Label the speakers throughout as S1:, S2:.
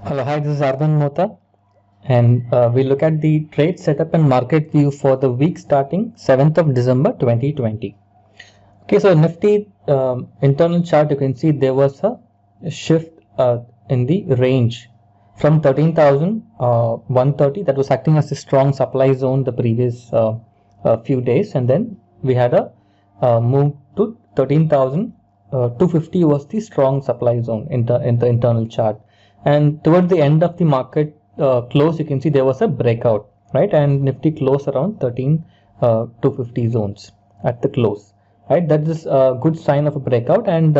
S1: Hello, hi, this is Arvind Mota, and we look at the trade setup and market view for the week starting 7th of December 2020. Okay, so Nifty internal chart, you can see there was a shift in the range from 13,130 that was acting as a strong supply zone the previous few days, and then we had a move to 13,250 was the strong supply zone in the internal chart. And towards the end of the market close, you can see there was a breakout, right? And Nifty closed around 13,250 zones at the close, right? That is a good sign of a breakout, and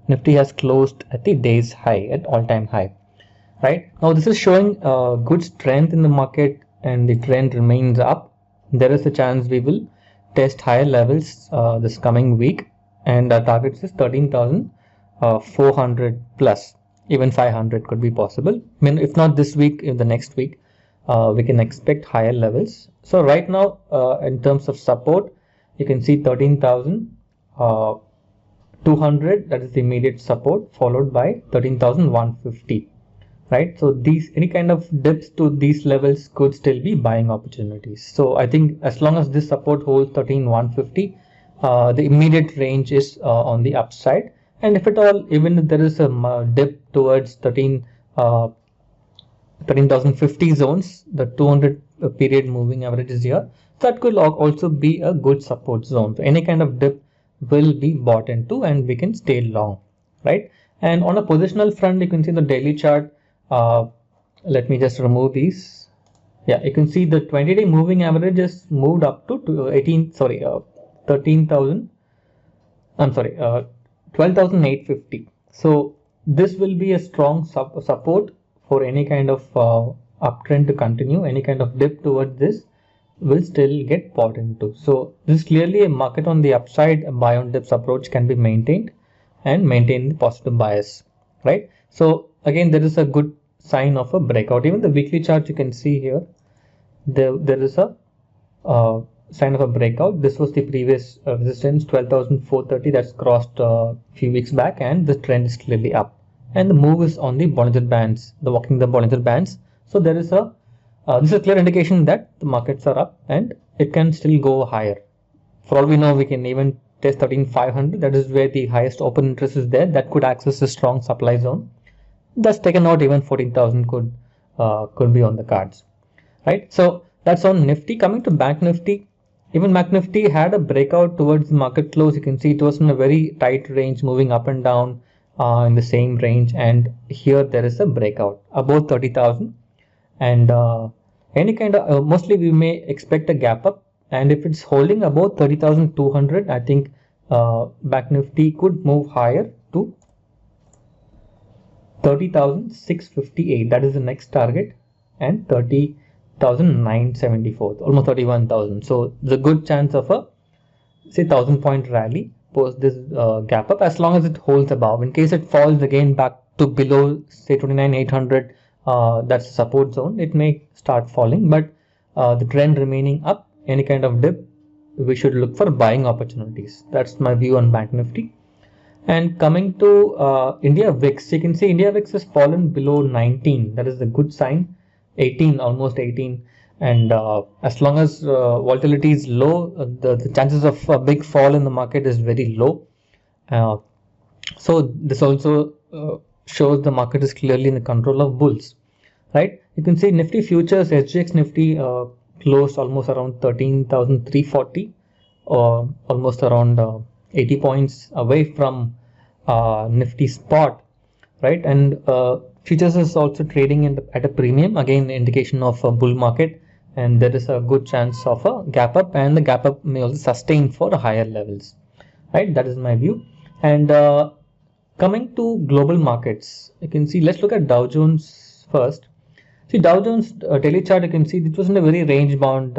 S1: Nifty has closed at the day's high, at all-time high, right? Now this is showing good strength in the market, and the trend remains up. There is a chance we will test higher levels this coming week, and our target is 13,400 plus. Even 500 could be possible. I mean, if not this week, in the next week, we can expect higher levels. So right now, in terms of support, you can see 13,200. That is the immediate support, followed by 13,150. Right. So these any kind of dips to these levels could still be buying opportunities. So I think as long as this support holds 13,150, the immediate range is on the upside. And if at all, even if there is a dip towards 13,050 zones, the 200 period moving average is here. That could also be a good support zone. So any kind of dip will be bought into, and we can stay long, right? And on a positional front, you can see the daily chart. Let me just remove these. Yeah, you can see the 20-day moving average has moved up to 13,000. I'm sorry, 12,850. So this will be a strong support for any kind of uptrend to continue. Any kind of dip towards this will still get bought into. So this is clearly a market on the upside. A buy on dips approach can be maintained and maintain the positive bias, right? So again, there is a good sign of a breakout. Even the weekly chart, you can see here, there is a sign of a breakout. This was the previous resistance, 12,430. That's crossed a few weeks back, and the trend is clearly up. And the move is on the Bollinger Bands, walking the Bollinger Bands. So there is a this is a clear indication that the markets are up, and it can still go higher. For all we know, we can even test 13,500. That is where the highest open interest is there. That could access a strong supply zone. That's taken out. Even 14,000 could be on the cards, right? So that's on Nifty. Coming to Bank Nifty, even Bank Nifty had a breakout towards the market close. You can see it was in a very tight range, moving up and down in the same range. And here there is a breakout above 30,000. And any kind of mostly we may expect a gap up. And if it's holding above 30,200, I think Bank Nifty could move higher to 30,658. That is the next target, and 30,974, almost 31,000. So there's a good chance of a, say, 1,000-point rally post this gap up, as long as it holds above. In case it falls again back to below, say, 29,800, that's the support zone, it may start falling. But the trend remaining up, any kind of dip, we should look for buying opportunities. That's my view on Bank Nifty. And coming to India VIX, you can see India VIX has fallen below 19. That is a good sign. 18, almost 18. And as long as volatility is low, the chances of a big fall in the market is very low. So this also shows the market is clearly in the control of bulls, right? You can see Nifty futures, SGX Nifty closed almost around 13,340, almost around 80 points away from Nifty spot, right? And futures is also trading at a premium, again indication of a bull market, and there is a good chance of a gap up, and the gap up may also sustain for higher levels, right? That is my view. And coming to global markets, you can see, let's look at Dow Jones first. See, Dow Jones daily chart, you can see it was in a very range bound.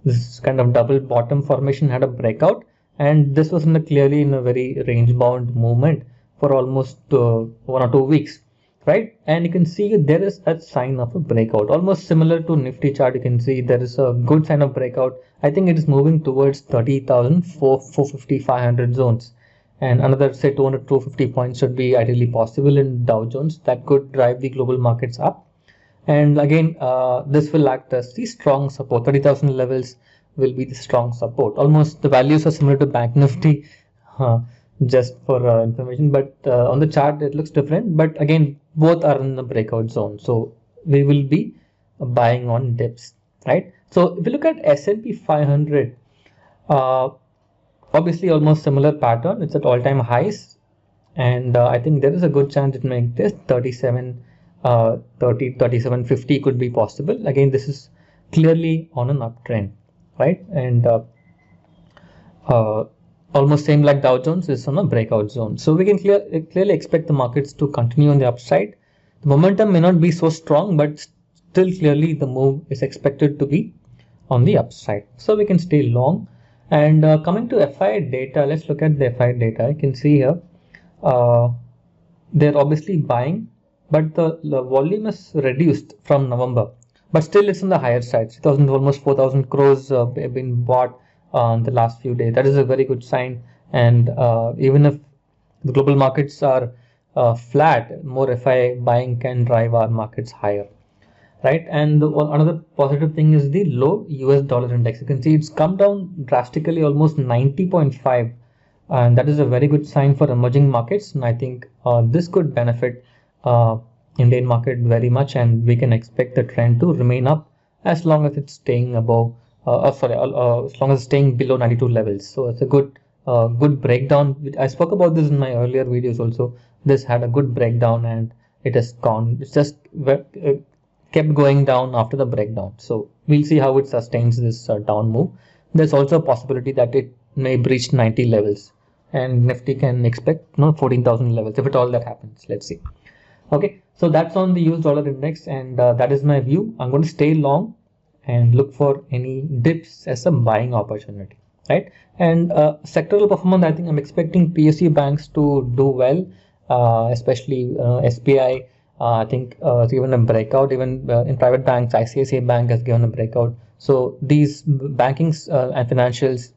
S1: This kind of double bottom formation had a breakout, and this was clearly in a very range bound movement for almost 1 or 2 weeks, right? And you can see there is a sign of a breakout, almost similar to Nifty chart. You can see there is a good sign of breakout. I think it is moving towards 30,000, 450, 500 zones. and another say 200 to 250 points should be ideally possible in Dow Jones. That could drive the global markets up. And again, this will act as the strong support. 30,000 levels will be the strong support. Almost the values are similar to Bank Nifty, just for information. But on the chart, it looks different. But again, both are in the breakout zone. So we will be buying on dips, right? So if you look at S&P 500, obviously almost similar pattern. It's at all-time highs. And I think there is a good chance it may test 37. 3750 could be possible. Again, this is clearly on an uptrend, right? And almost same like Dow Jones is on a breakout zone. So we can clearly expect the markets to continue on the upside. The momentum may not be so strong, but still clearly the move is expected to be on the upside. So we can stay long. And coming to FI data, let's look at the FI data. You can see here, they're obviously buying, but the volume is reduced from November, but still it's on the higher side. 3,000, almost 4,000 crores have been bought in the last few days. That is a very good sign. And even if the global markets are flat, more FI buying can drive our markets higher, right? And another positive thing is the low US dollar index. You can see it's come down drastically, almost 90.5, and that is a very good sign for emerging markets. And I think this could benefit Indian market very much, and we can expect the trend to remain up as long as it's staying above, as long as it's staying below 92 levels. So it's a good breakdown. I spoke about this in my earlier videos also. This had a good breakdown and it has gone. It's just kept going down after the breakdown. So we'll see how it sustains this down move. There's also a possibility that it may breach 90 levels, and Nifty can expect 14,000 levels if at all that happens. Let's see. Okay, so that's on the US dollar index, and that is my view. I'm going to stay long and look for any dips as a buying opportunity, right? And sectoral performance, I think I'm expecting PSU banks to do well, especially SBI. I think it's given a breakout. Even in private banks, ICICI Bank has given a breakout. So these bankings and financials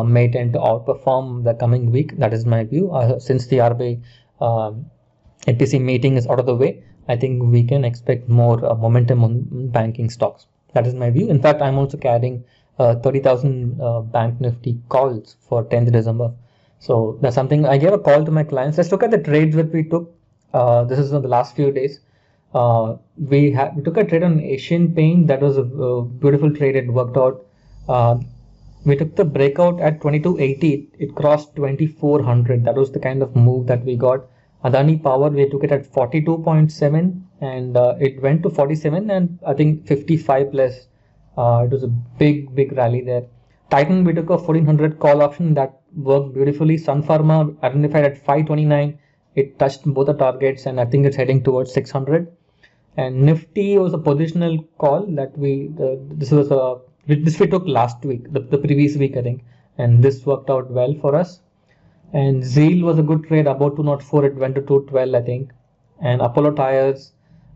S1: may tend to outperform the coming week. That is my view. Since the RBI NTC meeting is out of the way, I think we can expect more momentum on banking stocks. That is my view. In fact, I'm also carrying 30,000 Bank Nifty calls for 10th December. So that's something I gave a call to my clients. Let's look at the trades that we took. This is on the last few days. We took a trade on Asian Paint. That was a beautiful trade. It worked out. We took the breakout at 2280. It crossed 2400. That was the kind of move that we got. Adani Power, we took it at 42.7 and it went to 47 and I think 55 plus. It was a big rally there. Titan, we took a 1400 call option that worked beautifully. Sun Pharma identified at 529. It touched both the targets and I think it's heading towards 600. And Nifty was a positional call that this we took last week, the previous week I think, and this worked out well for us. And Zeal was a good trade, about 204, it went to 212 I think. And Apollo Tires,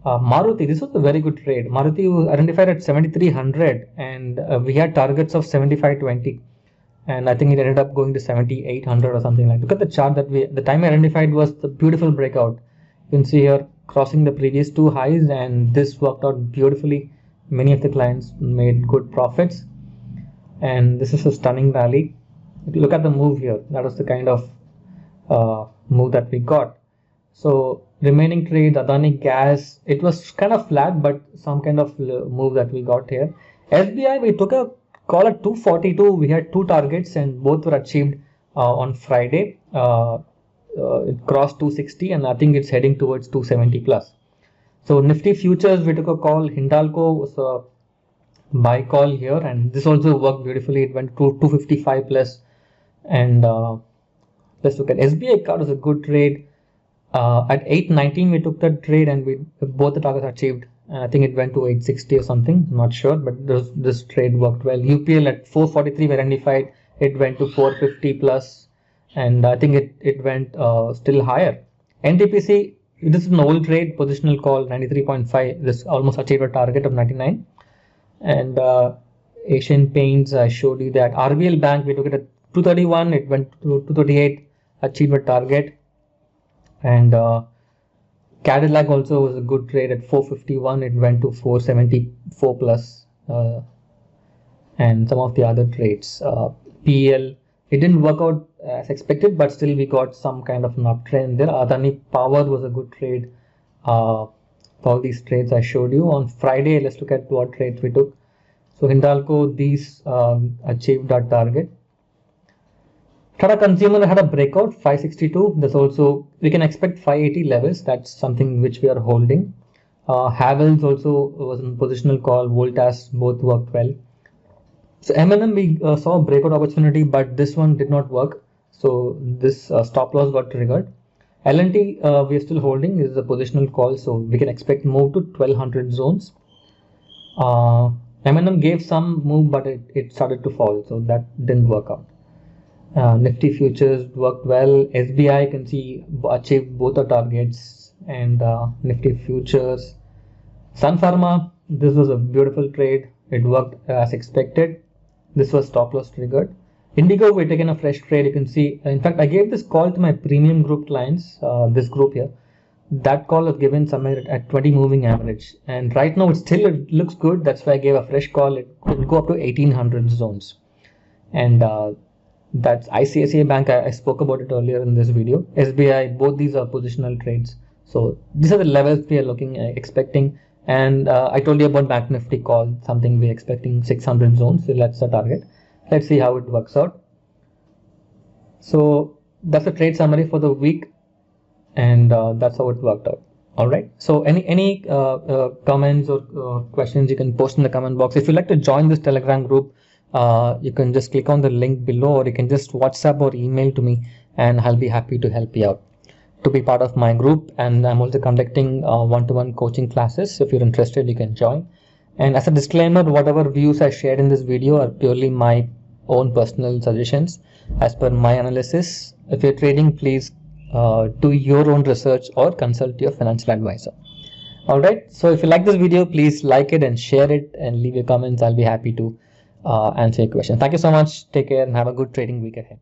S1: Maruti, this was a very good trade. Maruti was identified at 7300 and we had targets of 7520. And I think it ended up going to 7800 or something like that. Look at the chart that the time I identified was the beautiful breakout. You can see here crossing the previous two highs, and this worked out beautifully. Many of the clients made good profits, and this is a stunning rally. If you look at the move here, that was the kind of move that we got. So remaining trade, Adani Gas, it was kind of flat, but some kind of move that we got here. SBI, we took a call at 242. We had two targets and both were achieved on Friday. It crossed 260 and I think it's heading towards 270 plus. So Nifty futures, we took a call. Hindalco was a buy call here, and this also worked beautifully. It went to 255 plus. And let's look at SBI card. Was a good trade. At 819 we took that trade and both the targets achieved. I think it went to 860 or something, not sure, but this trade worked well. UPL at 443 we identified, it went to 450 plus, and I think it went still higher. NTPC, this is an old trade, positional call 93.5. This almost achieved a target of 99. And Asian Paints, I showed you that. RBL Bank, we took it at 231, it went to 238. achieved a target, and Cadillac also was a good trade at 451. It went to 474 plus, and some of the other trades. PL, it didn't work out as expected, but still we got some kind of an uptrend there. Adani Power was a good trade. All these trades I showed you on Friday. Let's look at what trades we took. So Hindalco, these achieved our target. Tata Consumer had a breakout 562. That's also, we can expect 580 levels. That's something which we are holding. Havells also was in positional call. Voltas both worked well. So M&M, we saw a breakout opportunity, but this one did not work. So this stop loss got triggered. L&T, we are still holding. This is a positional call, so we can expect move to 1200 zones. M&M gave some move, but it started to fall, so that didn't work out. Nifty futures worked well. SBI, can see, achieved both the targets, and Nifty futures. Sun Pharma, this was a beautiful trade. It worked as expected. This was stop loss triggered. Indigo, we're taking a fresh trade. You can see, in fact, I gave this call to my premium group clients, this group here. That call was given somewhere at 20 moving average. And right now, it looks good. That's why I gave a fresh call. It could go up to 1800 zones. And that's ICICI Bank. I spoke about it earlier in this video. SBI, both these are positional trades. So these are the levels we are expecting. And I told you about Bank Nifty call, something we're expecting 600 zones. So that's the target. Let's see how it works out. So that's the trade summary for the week, and that's how it worked out. All right. So any comments or questions, you can post in the comment box. If you'd like to join this Telegram group, you can just click on the link below, or you can just WhatsApp or email to me, and I'll be happy to help you out to be part of my group. And I'm also conducting one-to-one coaching classes. If you're interested, you can join. And as a disclaimer, whatever views I shared in this video are purely my own personal suggestions as per my analysis. If you're trading, please do your own research or consult your financial advisor. All right. So if you like this video, please like it and share it and leave your comments. I'll be happy to answer your questions. Thank you so much. Take care and have a good trading week ahead.